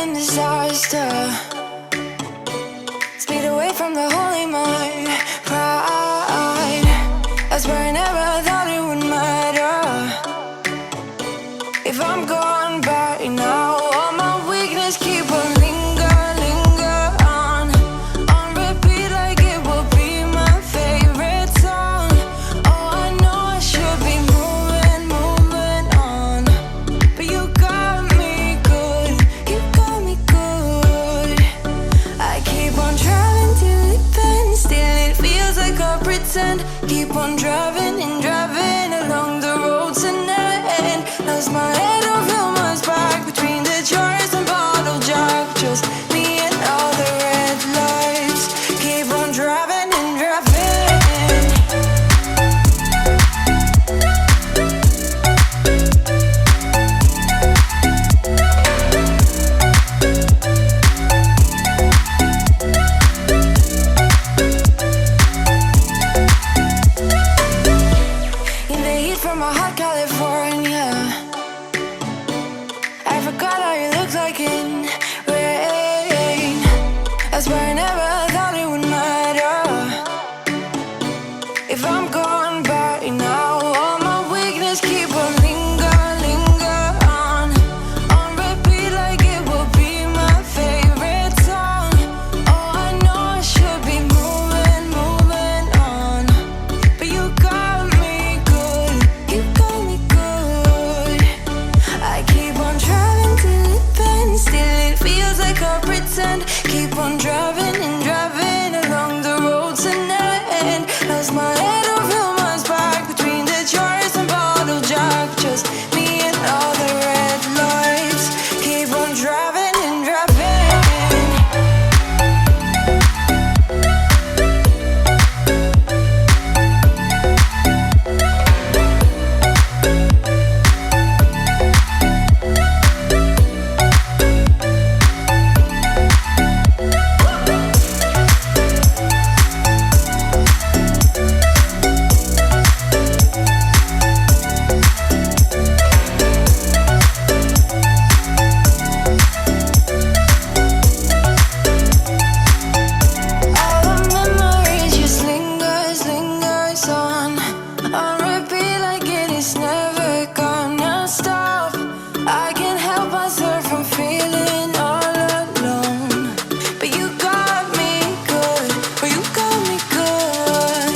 living disaster. Speed away from the holy mind. Pride, I swear I never thought it would matter. If I'm gone by now, all my weakness keep on linger on repeat like it will be my favorite song. Oh, I know I should be moving on, but you got me good, you got me good. I keep on driving till it bends, still it feels like I pretend. Keep on driving and driving along the road tonight. Lost my head over my back between the jars and bottle jack. Just me and all the red lights. Keep on driving and driving. In the heat from my hot California, I forgot how you look like in rain. I swear I never thought it would matter. If I'm gone by now, all my weakness keep on linger on repeat like it will be my favorite song. Oh, I know I should be moving on, but you got me good, you got me good. I keep on driving till it bends, still it feels like I pretend. Keep on driving and driving along the road tonight. Lost my head over my back between the jars and bottle jack. Just me and all the red lights. Keep on driving and driving. All the memories just lingers on repeat like it is never gonna stop. I can't help myself from feeling all alone, but you got me good, but you got me good.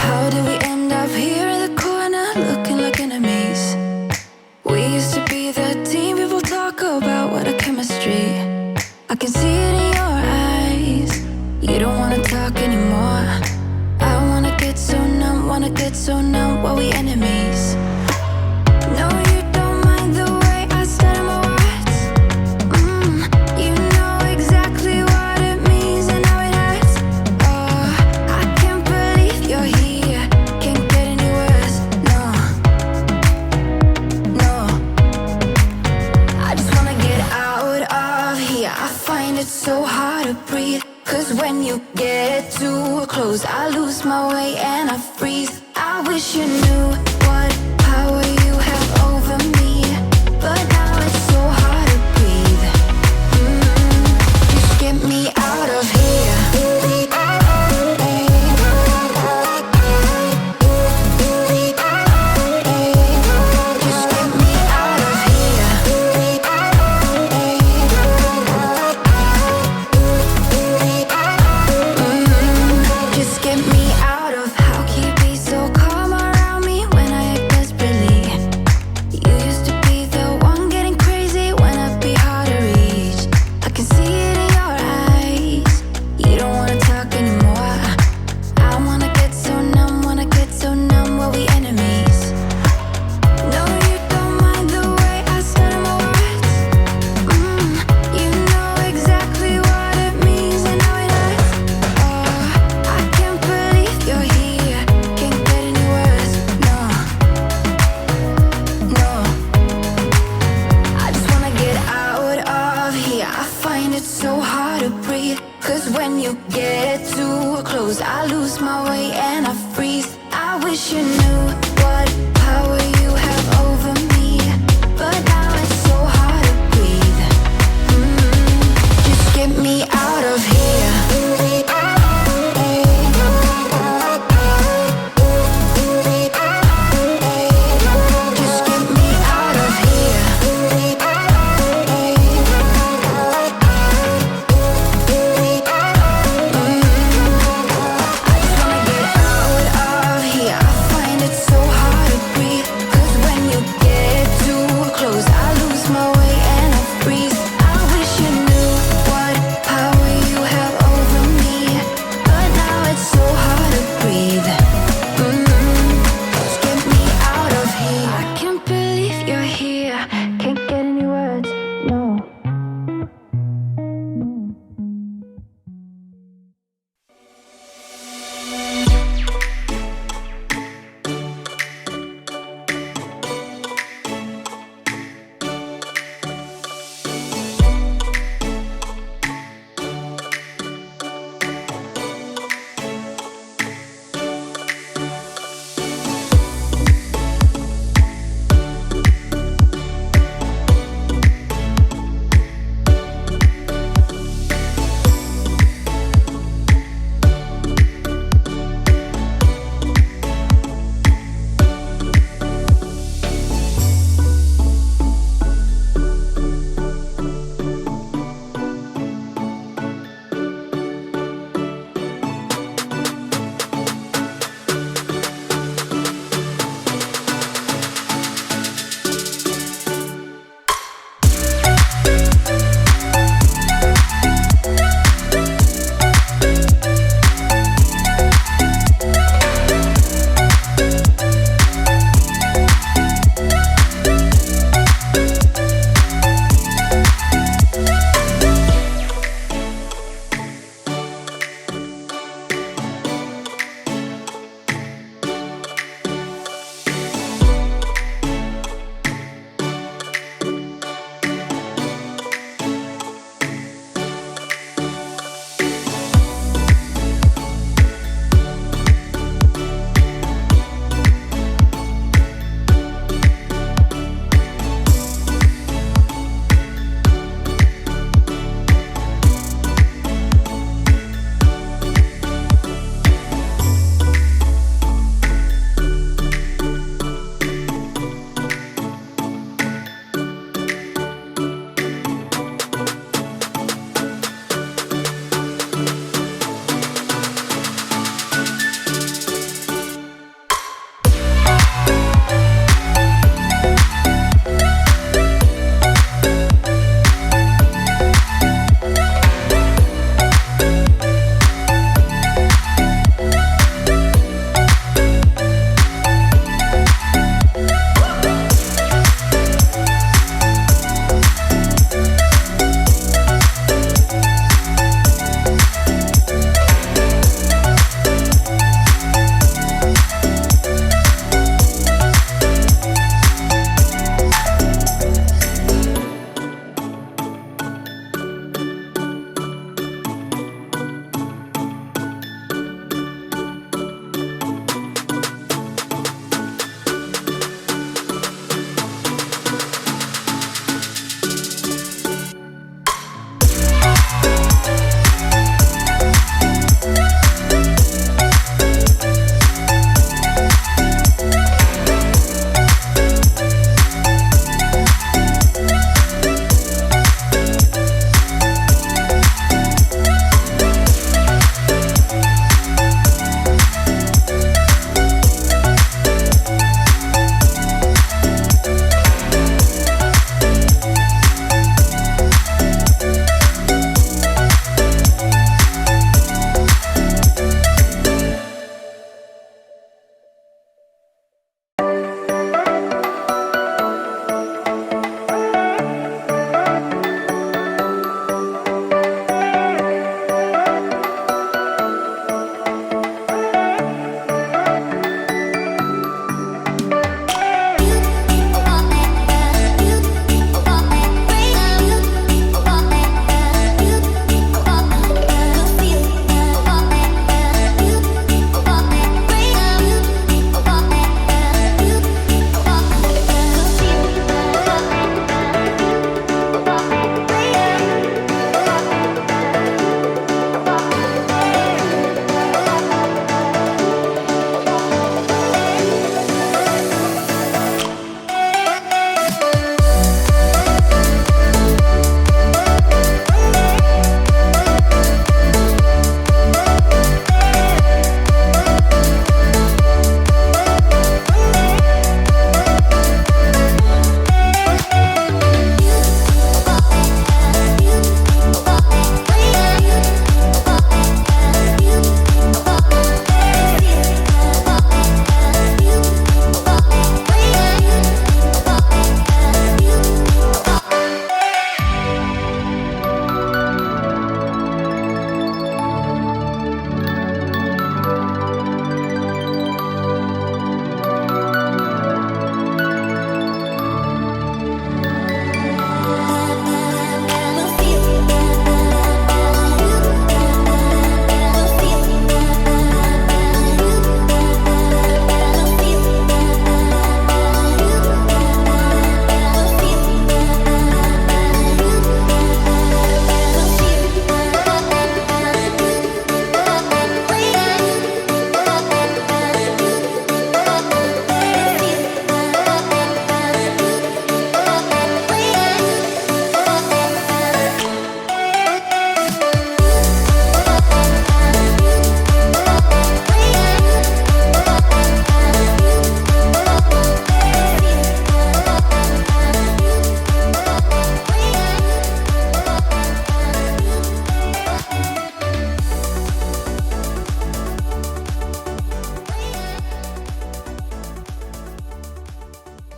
How did we end up here in the corner, looking like enemies? We used to be the team people talk about, what a chemistry. I can see it in your eyes. You don't wanna talk anymore. I wanna get so numb while we enemies. No, you don't mind the way I stutter my words. You know exactly what it means and how it hurts. Oh, I can't believe you're here. Can't get any worse. No. I just wanna get out of here. I find it so hard to breathe, 'cause when you get too close, I lose my way and I freeze. I wish you knew what power you have over me, but now it's so hard to breathe. Just get me out of here. Just get me out of here. Just get me out of. How can you be so calm around me when Yeah, I find it so hard to breathe. Cause when you get too close, I lose my way and I freeze. I wish you knew